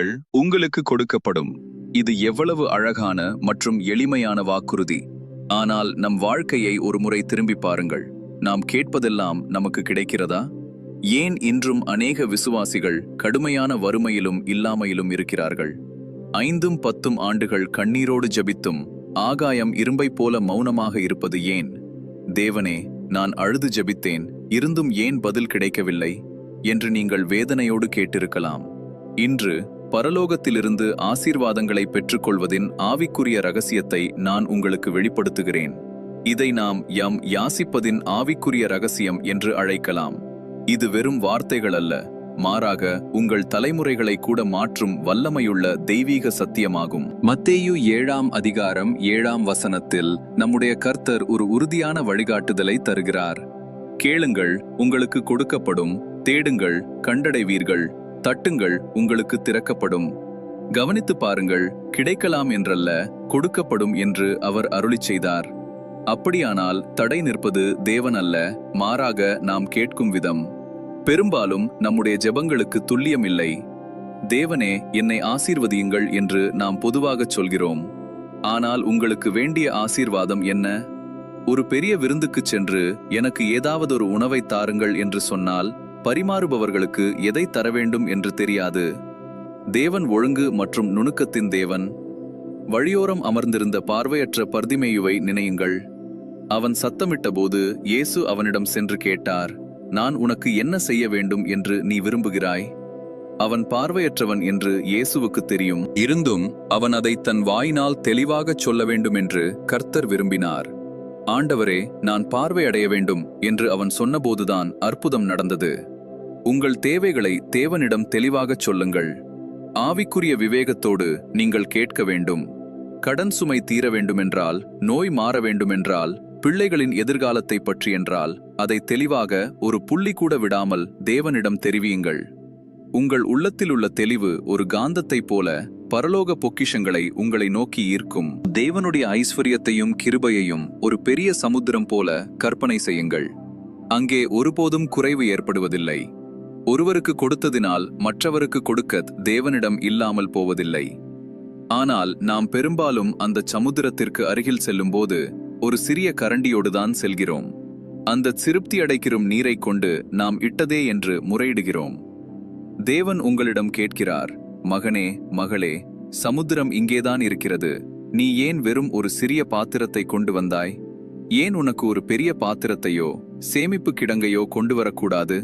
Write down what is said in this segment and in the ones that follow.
தேடுங்கள், உங்களுக்கு கொடுக்கப்படும். இது எவ்வளவு அழகான மற்றும் எளிமையான வாக்குறுதி. ஆனால் நம் வாழ்க்கையை ஒரு முறை திரும்பி பாருங்கள். நாம் கேட்பதெல்லாம் நமக்கு கிடைக்கிறதா? ஏன் இன்றும் அநேக விசுவாசிகள் கடுமையான வறுமையிலும் இல்லாமையிலும் இருக்கிறார்கள்? 5-10 ஆண்டுகள் கண்ணீரோடு ஜெபித்தும் ஆகாயம் இரும்பை போல மௌனமாக இருப்பது ஏன்? தேவனே, நான் அழுது ஜெபித்தேன், இருந்தும் ஏன் பதில் கிடைக்கவில்லை என்று நீங்கள் வேதனையோடு கேட்டிருக்கலாம். இன்று பரலோகத்திலிருந்து ஆசீர்வாதங்களை பெற்றுக்கொள்வதின் ஆவிக்குரிய ரகசியத்தை நான் உங்களுக்கு வெளிப்படுத்துகிறேன். இதை நாம் யாசிப்பதின் ஆவிக்குரிய ரகசியம் என்று அழைக்கலாம். இது வெறும் வார்த்தைகள் அல்ல, மாறாக உங்கள் தலைமுறைகளை கூட மாற்றும் வல்லமையுள்ள தெய்வீக சத்தியமாகும். மத்தேயு 7ஆம் அதிகாரம் 7ஆம் வசனத்தில் நம்முடைய கர்த்தர் ஒரு உறுதியான வழிகாட்டுதலை தருகிறார். கேளுங்கள், உங்களுக்கு கொடுக்கப்படும். தேடுங்கள், கண்டடைவீர்கள். தட்டுங்கள், உங்களுக்கு திறக்கப்படும். கவனித்து பாருங்கள், கிடைக்கலாம் என்றல்ல, கொடுக்கப்படும் என்று அவர் அருளிச் செய்தார். அப்படியானால் தடை நிற்பது தேவன் அல்ல, மாறாக நாம் கேட்கும் விதம். பெரும்பாலும் நம்முடைய ஜெபங்களுக்கு துல்லியம் இல்லை. தேவனே, என்னை ஆசீர்வதியுங்கள் என்று நாம் பொதுவாகச் சொல்கிறோம். ஆனால் உங்களுக்கு வேண்டிய ஆசீர்வாதம் என்ன? ஒரு பெரிய விருந்துக்குச் சென்று எனக்கு ஏதாவது ஒரு உணவை தாருங்கள் என்று சொன்னால் பரிமாறுபவர்களுக்கு எதை தர வேண்டும் என்று தெரியாது. தேவன் ஒழுங்கு மற்றும் நுணுக்கத்தின் தேவன். வழியோரம் அமர்ந்திருந்த பார்வையற்ற பர்திமேயுவை நினையுங்கள். அவன் சத்தமிட்டபோது இயேசு அவனிடம் சென்று கேட்டார், நான் உனக்கு என்ன செய்ய வேண்டும் என்று நீ விரும்புகிறாய்? அவன் பார்வையற்றவன் என்று இயேசுவுக்கு தெரியும். இருந்தும் அவன் அதை தன் வாயினால் தெளிவாகச் சொல்ல வேண்டும் என்று கர்த்தர் விரும்பினார். ஆண்டவரே, நான் பார்வையடைய வேண்டும் என்று அவன் சொன்னபோதுதான் அற்புதம் நடந்தது. உங்கள் தேவைகளை தேவனிடம் தெளிவாகச் சொல்லுங்கள். ஆவிக்குரிய விவேகத்தோடு நீங்கள் கேட்க வேண்டும். கடன் சுமை தீர வேண்டுமென்றால், நோய் மாற வேண்டுமென்றால், பிள்ளைகளின் எதிர்காலத்தை பற்றியென்றால் அதை தெளிவாக ஒரு புள்ளி கூட விடாமல் தேவனிடம் தெரிவியுங்கள். உங்கள் உள்ளத்தில் உள்ள தெளிவு ஒரு காந்தத்தைப் போல பரலோக பொக்கிஷங்களை உங்களை நோக்கி ஈர்க்கும். தேவனுடைய ஐஸ்வர்யத்தையும் கிருபையையும் ஒரு பெரிய சமுத்திரம் போல கற்பனை செய்யுங்கள். அங்கே ஒருபோதும் குறைவு ஏற்படுவதில்லை. ஒருவருக்கு கொடுத்ததினால் மற்றவருக்கு கொடுக்க தேவனிடம் இல்லாமல் போவதில்லை. ஆனால் நாம் பெரும்பாலும் அந்த சமுத்திரத்திற்கு அருகில் செல்லும்போது ஒரு சிறிய கரண்டியோடுதான் செல்கிறோம். அந்த திருப்தி அடைக்கும் நீரை கொண்டு நாம் இட்டதே என்று முறையிடுகிறோம். தேவன் உங்களிடம் கேட்கிறார், மகனே, மகளே, சமுத்திரம் இங்கேதான் இருக்கிறது. நீ ஏன் வெறும் ஒரு சிறிய பாத்திரத்தை கொண்டு வந்தாய்? ஏன் உனக்கு ஒரு பெரிய பாத்திரத்தையோ சேமிப்பு கிடங்கையோ கொண்டு வரக்கூடாது?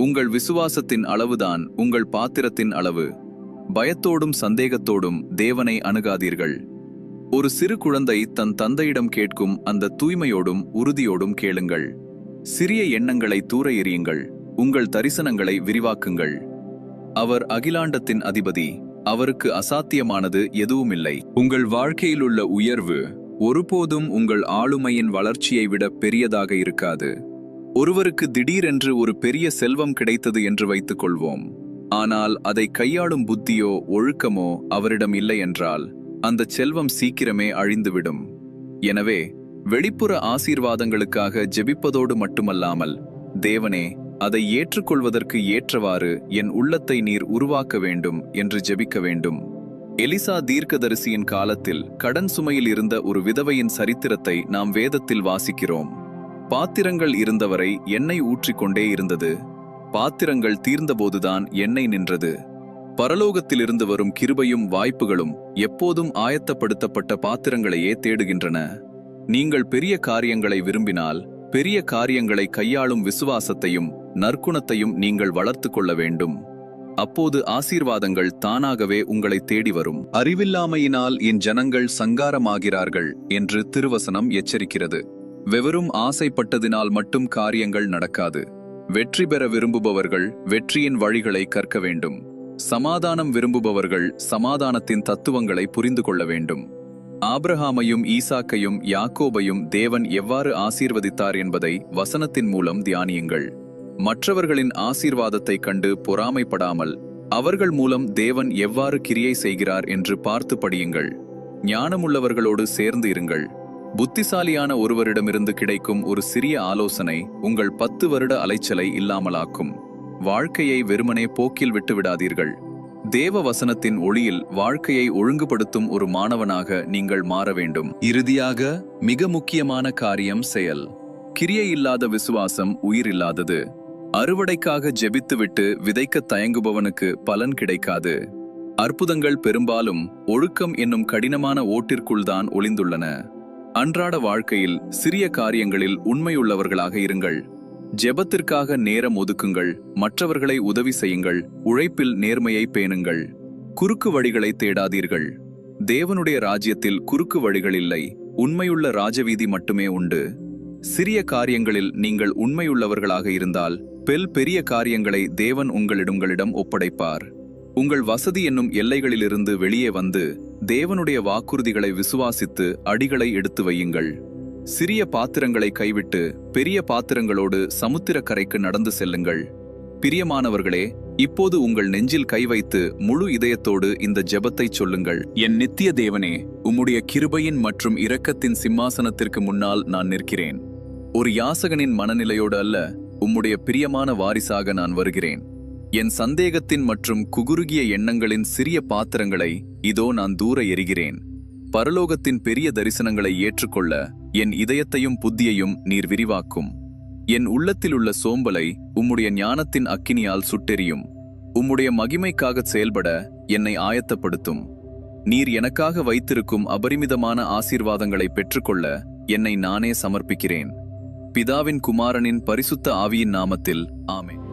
உங்கள் விசுவாசத்தின் அளவுதான் உங்கள் பாத்திரத்தின் அளவு. பயத்தோடும் சந்தேகத்தோடும் தேவனை அணுகாதீர்கள். ஒரு சிறு குழந்தை தன் தந்தையிடம் கேட்கும் அந்த தூய்மையோடும் உறுதியோடும் கேளுங்கள். சிறிய எண்ணங்களை தூர எறியுங்கள். உங்கள் தரிசனங்களை விரிவாக்குங்கள். அவர் அகிலாண்டத்தின் அதிபதி. அவருக்கு அசாத்தியமானது எதுவுமில்லை. உங்கள் வாழ்க்கையிலுள்ள உயர்வு ஒருபோதும் உங்கள் ஆளுமையின் வளர்ச்சியை விட பெரியதாக இருக்காது. ஒருவருக்கு திடீரென்று ஒரு பெரிய செல்வம் கிடைத்தது என்று வைத்துக் கொள்வோம். ஆனால் அதை கையாளும் புத்தியோ ஒழுக்கமோ அவரிடம் இல்லை என்றால் அந்த செல்வம் சீக்கிரமே அழிந்துவிடும். எனவே வெளிப்புற ஆசீர்வாதங்களுக்காக ஜெபிப்பதோடு மட்டுமல்லாமல், தேவனே, அதை ஏற்றுக்கொள்வதற்கு ஏற்றவாறு என் உள்ளத்தை நீர் உருவாக்க வேண்டும் என்று ஜெபிக்க வேண்டும். எலிசா தீர்க்கதரிசியின் காலத்தில் கடன் சுமையில் இருந்த ஒரு விதவையின் சரித்திரத்தை நாம் வேதத்தில் வாசிக்கிறோம். பாத்திரங்கள் இருந்தவரை எண்ணெய் ஊற்றிக்கொண்டே இருந்தது. பாத்திரங்கள் தீர்ந்தபோதுதான் எண்ணெய் நின்றது. பரலோகத்திலிருந்து வரும் கிருபையும் வாய்ப்புகளும் எப்போதும் ஆயத்தப்படுத்தப்பட்ட பாத்திரங்களையே தேடுகின்றன. நீங்கள் பெரிய காரியங்களை விரும்பினால், பெரிய காரியங்களை கையாளும் விசுவாசத்தையும் நற்குணத்தையும் நீங்கள் வளர்த்து கொள்ள வேண்டும். அப்போது ஆசீர்வாதங்கள் தானாகவே உங்களை தேடி வரும். அறிவில்லாமையினால் என் ஜனங்கள் சங்காரமாகிறார்கள் என்று திருவசனம் எச்சரிக்கிறது. வெறும் ஆசைப்பட்டதினால் மட்டும் காரியங்கள் நடக்காது. வெற்றி பெற விரும்புபவர்கள் வெற்றியின் வழிகளை கற்க வேண்டும். சமாதானம் விரும்புபவர்கள் சமாதானத்தின் தத்துவங்களை புரிந்து கொள்ள வேண்டும். ஆபிரகாமையும் ஈசாக்கையும் யாக்கோபையும் தேவன் எவ்வாறு ஆசீர்வதித்தார் என்பதை வசனத்தின் மூலம் தியானியுங்கள். மற்றவர்களின் ஆசீர்வாதத்தை கண்டு பொறாமைப்படாமல் அவர்கள் மூலம் தேவன் எவ்வாறு கிரியை செய்கிறார் என்று பார்த்து படியுங்கள். ஞானமுள்ளவர்களோடு சேர்ந்து இருங்கள். புத்திசாலியான ஒருவரிடமிருந்து கிடைக்கும் ஒரு சிறிய ஆலோசனை உங்கள் 10 வருட அலைச்சலை இல்லாமலாக்கும். வாழ்க்கையை வெறுமனே போக்கில் விட்டுவிடாதீர்கள். தேவ வசனத்தின் ஒளியில் வாழ்க்கையை ஒழுங்குபடுத்தும் ஒரு மாணவனாக நீங்கள் மாற வேண்டும். இறுதியாக மிக முக்கியமான காரியம் செயல். கிரியை இல்லாத விசுவாசம் உயிரில்லாதது. அறுவடைக்காக ஜெபித்துவிட்டு விதைக்க தயங்குபவனுக்கு பலன் கிடைக்காது. அற்புதங்கள் பெரும்பாலும் ஒழுக்கம் என்னும் கடினமான ஓட்டிற்குள்தான் ஒளிந்துள்ளன. அன்றாட வாழ்க்கையில் சிறிய காரியங்களில் உண்மையுள்ளவர்களாக இருங்கள். ஜெபத்திற்காக நேரம் ஒதுக்குங்கள், மற்றவர்களை உதவி செய்யுங்கள், உழைப்பில் நேர்மையை பேணுங்கள். குறுக்கு வழிகளை தேடாதீர்கள். தேவனுடைய ராஜ்யத்தில் குறுக்கு வழிகள் இல்லை, உண்மையுள்ள ராஜவீதி மட்டுமே உண்டு. சிறிய காரியங்களில் நீங்கள் உண்மையுள்ளவர்களாக இருந்தால் பெரிய காரியங்களை தேவன் உங்களிடம் ஒப்படைப்பார். உங்கள் வசதி என்னும் எல்லைகளிலிருந்து வெளியே வந்து தேவனுடைய வாக்குறுதிகளை விசுவாசித்து அடிகளை எடுத்து வையுங்கள். சிறிய பாத்திரங்களை கைவிட்டு பெரிய பாத்திரங்களோடு சமுத்திர கரைக்கு நடந்து செல்லுங்கள். பிரியமானவர்களே, இப்போது உங்கள் நெஞ்சில் கை வைத்து முழு இதயத்தோடு இந்த ஜெபத்தை சொல்லுங்கள். என் நித்திய தேவனே, உம்முடைய கிருபையின் மற்றும் இரக்கத்தின் சிம்மாசனத்திற்கு முன்னால் நான் நிற்கிறேன். ஒரு யாசகனின் மனநிலையோடு அல்ல, உம்முடைய பிரியமான வாரிசாக நான் வருகிறேன். என் சந்தேகத்தின் மற்றும் குகுறுகிய எண்ணங்களின் சிறிய பாத்திரங்களை இதோ நான் தூர எறிகிறேன். பரலோகத்தின் பெரிய தரிசனங்களை ஏற்றுக்கொள்ள என் இதயத்தையும் புத்தியையும் நீர் விரிவாக்கும். என் உள்ளத்திலுள்ள சோம்பலை உம்முடைய ஞானத்தின் அக்கினியால் சுட்டெரியும். உம்முடைய மகிமைக்காக செயல்பட என்னை ஆயத்தப்படுத்தும். நீர் எனக்காக வைத்திருக்கும் அபரிமிதமான ஆசீர்வாதங்களை பெற்றுக்கொள்ள என்னை நானே சமர்ப்பிக்கிறேன். பிதாவின் குமாரனின் பரிசுத்த ஆவியின் நாமத்தில் ஆமென்.